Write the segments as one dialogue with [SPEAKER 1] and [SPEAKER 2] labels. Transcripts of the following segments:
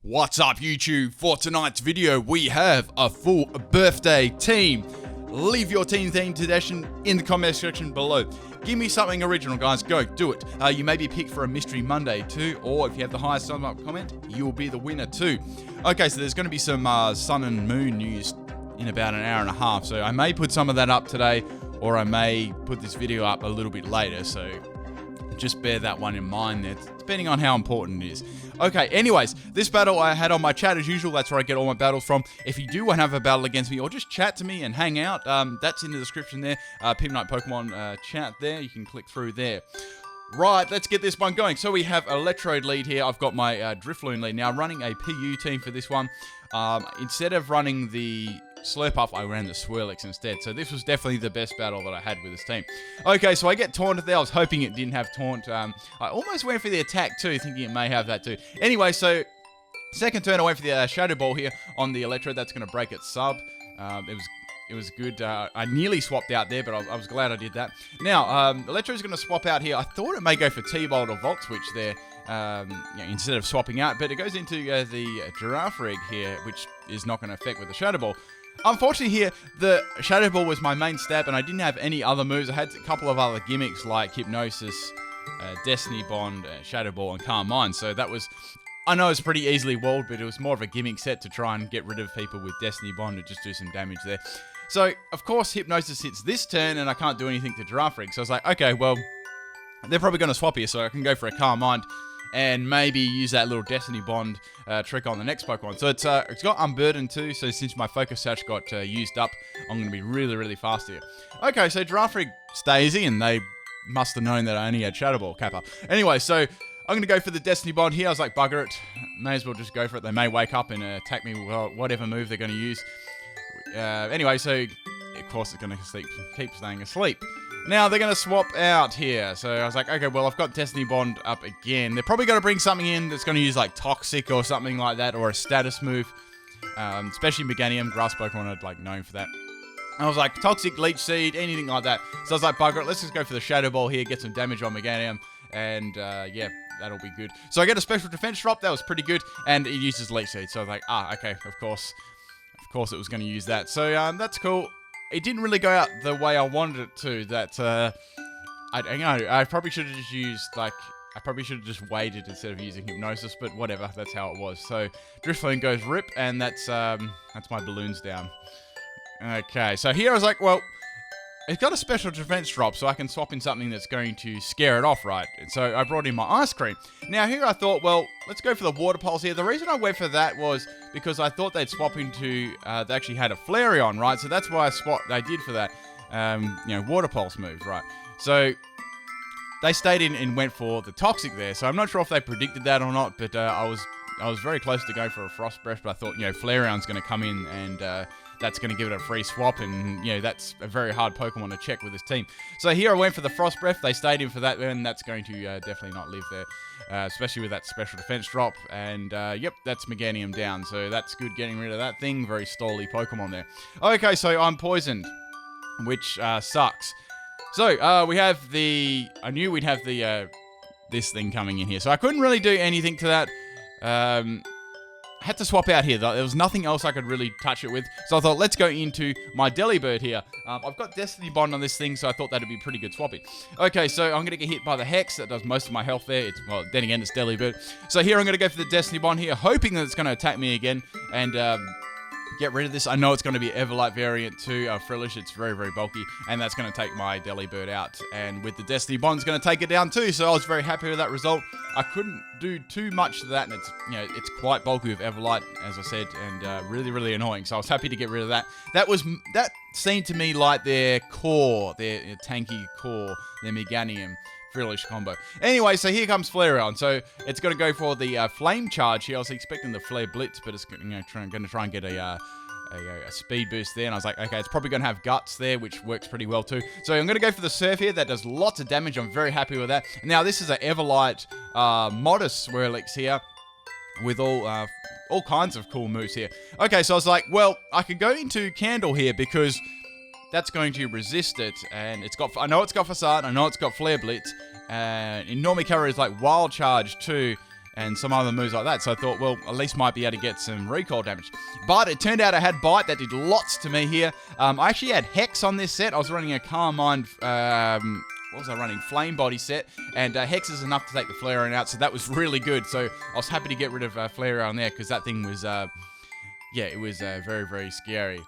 [SPEAKER 1] What's up YouTube? For tonight's video we have a full birthday team. Leave your team suggestion in the comment section below. Give me something original, guys. Go, do it. You may be picked for a Mystery Monday too, or if you have the highest sum up comment, you will be the winner too. Okay, so there's going to be some sun and moon news in about an hour and a half, so I may put some of that up today, or I may put this video up a little bit later, so just bear that one in mind there, depending on how important it is. Okay, anyways, this battle I had on my chat as usual. That's where I get all my battles from. If you do want to have a battle against me or just chat to me and hang out, that's in the description there. PIMPNITE Pokemon chat there. You can click through there. Right, let's get this one going. So we have Electrode lead here. I've got my Drifloon lead. Now, I'm running a PU team for this one. Instead of running the Slurpuff, I ran the Swirlix instead. So this was definitely the best battle that I had with this team. Okay, so I get taunted there. I was hoping it didn't have taunt. I almost went for the attack too, thinking it may have that too. Anyway, so second turn I went for the Shadow Ball here on the Electrode. That's going to break its sub. It was good. I nearly swapped out there, but I was glad I did that. Now, Electrode's going to swap out here. I thought it may go for T-Bolt or Volt Switch there, instead of swapping out, but it goes into the Giraffe Rig here, which is not going to affect with the Shadow Ball. Unfortunately here, the Shadow Ball was my main stab, and I didn't have any other moves. I had a couple of other gimmicks like Hypnosis, Destiny Bond, Shadow Ball, and Calm Mind. So that was, I know it's pretty easily walled, but it was more of a gimmick set to try and get rid of people with Destiny Bond and just do some damage there. So, of course, Hypnosis hits this turn, and I can't do anything to Giraffe Rig. So I was like, okay, well, they're probably going to swap here, so I can go for a Calm Mind and maybe use that little Destiny Bond trick on the next Pokemon. So it's got Unburdened too, so since my Focus Sash got used up, I'm going to be really, really fast here. Okay, so Giraffe Rig stays in. They must have known that I only had Shadow Ball Kappa. Anyway, so I'm going to go for the Destiny Bond here. I was like, bugger it. May as well just go for it. They may wake up and attack me with whatever move they're going to use. Anyway, so of course it's going to keep staying asleep. Now they're going to swap out here. So I was like, okay, well, I've got Destiny Bond up again. They're probably going to bring something in that's going to use like Toxic or something like that, or a status move. Especially Meganium, Grass Pokemon are like known for that. I was like, Toxic, Leech Seed, anything like that. So I was like, bugger it, let's just go for the Shadow Ball here, get some damage on Meganium, and yeah, that'll be good. So I get a special defense drop, that was pretty good, and it uses Leech Seed. So I was like, okay, of course it was going to use that. So that's cool. It didn't really go out the way I wanted it to. That I probably should have just used I probably should have just waited instead of using Hypnosis, but whatever. That's how it was. So Drifloon goes rip, and that's my balloons down. Okay, so here I was like, well, it's got a special defense drop, so I can swap in something that's going to scare it off, right? And so I brought in my Ice Cream. Now here I thought, well, let's go for the Water Pulse here. The reason I went for that was because I thought they'd swap into, they actually had a Flareon, right? So that's why they did for that, Water Pulse move, right? So they stayed in and went for the Toxic there. So I'm not sure if they predicted that or not, but I was very close to go for a Frost Breath, but I thought, Flareon's going to come in and that's going to give it a free swap, and that's a very hard Pokemon to check with this team. So here I went for the Frost Breath. They stayed in for that, and that's going to definitely not live there, especially with that special defense drop. And yep, that's Meganium down, so that's good getting rid of that thing. Very stally Pokemon there. Okay, so I'm poisoned, which sucks. So we have I knew we'd have this thing coming in here, so I couldn't really do anything to that. Had to swap out here. There was nothing else I could really touch it with. So I thought, let's go into my Delibird here. I've got Destiny Bond on this thing, so I thought that'd be pretty good swapping. Okay, so I'm going to get hit by the Hex. That does most of my health there. Well, then again, it's Delibird. So here I'm going to go for the Destiny Bond here, hoping that it's going to attack me again and get rid of this. I know it's going to be Everlight variant too. Frillish, it's very, very bulky, and that's going to take my Delibird out. And with the Destiny Bond, it's going to take it down too, so I was very happy with that result. I couldn't do too much to that, and it's quite bulky with Everlight, as I said, and really, really annoying. So I was happy to get rid of that. That seemed to me like their core, their tanky core, their Meganium Frillish combo. Anyway, so here comes Flareon. So it's going to go for the Flame Charge here. I was expecting the Flare Blitz, but it's going to try and get a speed boost there, and I was like, okay, it's probably going to have Guts there, which works pretty well too. So I'm going to go for the Surf here. That does lots of damage. I'm very happy with that. Now this is an Everlight Modest Swirlix here with all kinds of cool moves here. Okay, so I was like, well, I could go into Candle here because that's going to resist it, and I know it's got Facade, I know it's got Flare Blitz, and in Normie Cover is like Wild Charge too, and some other moves like that. So I thought, well, at least might be able to get some recoil damage. But it turned out I had Bite. That did lots to me here. I actually had Hex on this set. I was running a Carmine, what was I running? Flame Body set. And Hex is enough to take the Flareon out, so that was really good. So I was happy to get rid of Flareon there, because that thing was, yeah, it was very, very scary.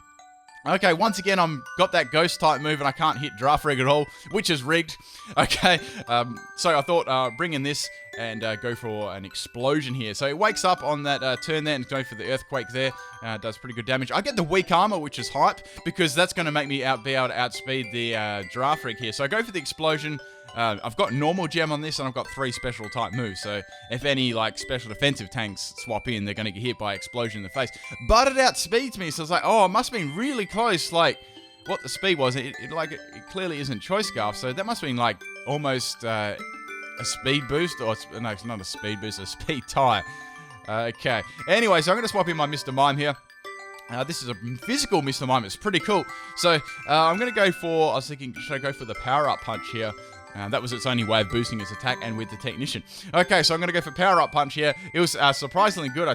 [SPEAKER 1] Okay, once again, I'm got that ghost type move and I can't hit Draft Rig at all, which is rigged. Okay, so I thought bring in this and go for an explosion here. So it wakes up on that turn there and go for the earthquake there. Does pretty good damage. I get the weak armor, which is hype, because that's going to make me be able to outspeed the Draft Rig here. So I go for the explosion. I've got normal gem on this, and I've got 3 special type moves. So if any like special defensive tanks swap in, they're going to get hit by explosion in the face. But it outspeeds me, so it's like, oh, it must have been really close. Like what the speed was, it clearly isn't Choice Scarf. So that must have been like almost a speed boost, or no, it's not a speed boost, a speed tie. Okay. Anyway, so I'm going to swap in my Mr.Mime here. This is a physical Mr.Mime. It's pretty cool. So I'm going to go for, I was thinking, should I go for the Power Up Punch here? That was its only way of boosting its attack, and with the Technician. Okay, so I'm going to go for Power Up Punch here. It was surprisingly good. I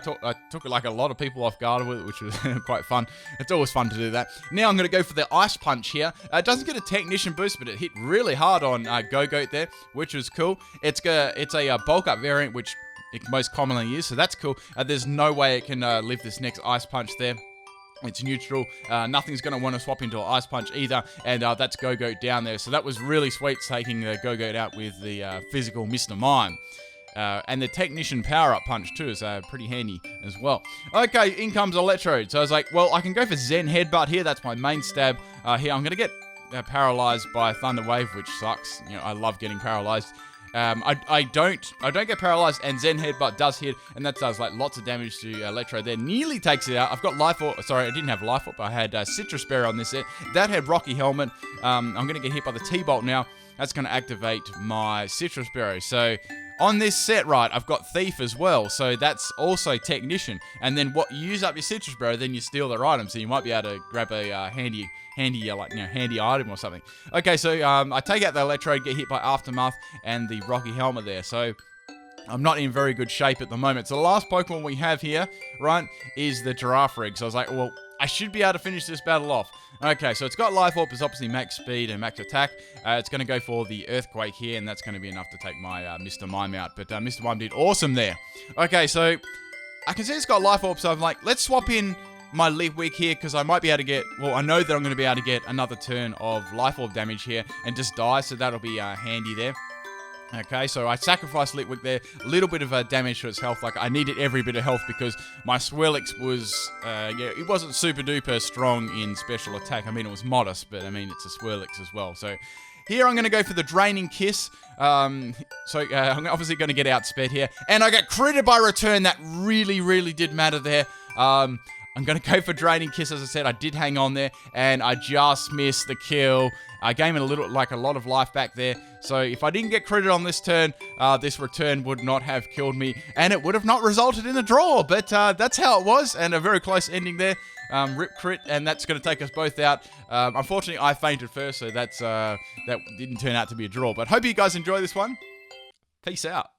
[SPEAKER 1] took like a lot of people off guard with it, which was quite fun. It's always fun to do that. Now I'm going to go for the Ice Punch here. It doesn't get a Technician boost, but it hit really hard on Go-Goat there, which was cool. It's a bulk up variant, which it most commonly is, so that's cool. There's no way it can live this next Ice Punch there. It's neutral. Nothing's going to want to swap into an Ice Punch either. And that's Go-Goat down there. So that was really sweet, taking the Go-Goat out with the physical Mr.Mime. And the Technician Power-Up Punch too is pretty handy as well. Okay, in comes Electrode. So I was like, well, I can go for Zen Headbutt here. That's my main stab here. I'm going to get paralyzed by Thunder Wave, which sucks. You know, I love getting paralyzed. I don't get paralyzed, and Zen Headbutt does hit, and that does like lots of damage to Electro there. Nearly takes it out. I've got Life Orb. Sorry, I didn't have Life Orb, but I had Citrus Berry on this set. That had Rocky Helmet. I'm going to get hit by the T-Bolt now. That's going to activate my Citrus Berry. So on this set, right, I've got Thief as well. So that's also Technician. And then what you use up your Citrus Berry, then you steal their item. So you might be able to grab a handy item or something. Okay, so I take out the Electrode, get hit by Aftermath and the Rocky Helmet there. So I'm not in very good shape at the moment. So the last Pokemon we have here, right, is the Giraffe Rig. So I was like, well, I should be able to finish this battle off. Okay, so it's got Life Orb, it's obviously max speed and max attack. It's going to go for the Earthquake here, and that's going to be enough to take my Mr.Mime out. But Mr. Mime did awesome there. Okay, so I can see it's got Life Orb, so I'm like, let's swap in my Leaf Week here, because I might be able to get, well, I know that I'm going to be able to get another turn of Life Orb damage here and just die, so that'll be handy there. Okay, so I sacrificed Litwick there, a little bit of damage to its health. Like, I needed every bit of health because my Swirlix was, yeah, it wasn't super duper strong in special attack. I mean, it was modest, but I mean, it's a Swirlix as well. So here I'm going to go for the Draining Kiss. I'm obviously going to get outsped here. And I got critted by Return. That really, really did matter there. I'm going to go for Draining Kiss, as I said. I did hang on there, and I just missed the kill. I gave it a lot of life back there. So if I didn't get critted on this turn, this Return would not have killed me, and it would have not resulted in a draw. But that's how it was, and a very close ending there. Rip crit, and that's going to take us both out. Unfortunately, I fainted first, so that didn't turn out to be a draw. But hope you guys enjoy this one. Peace out.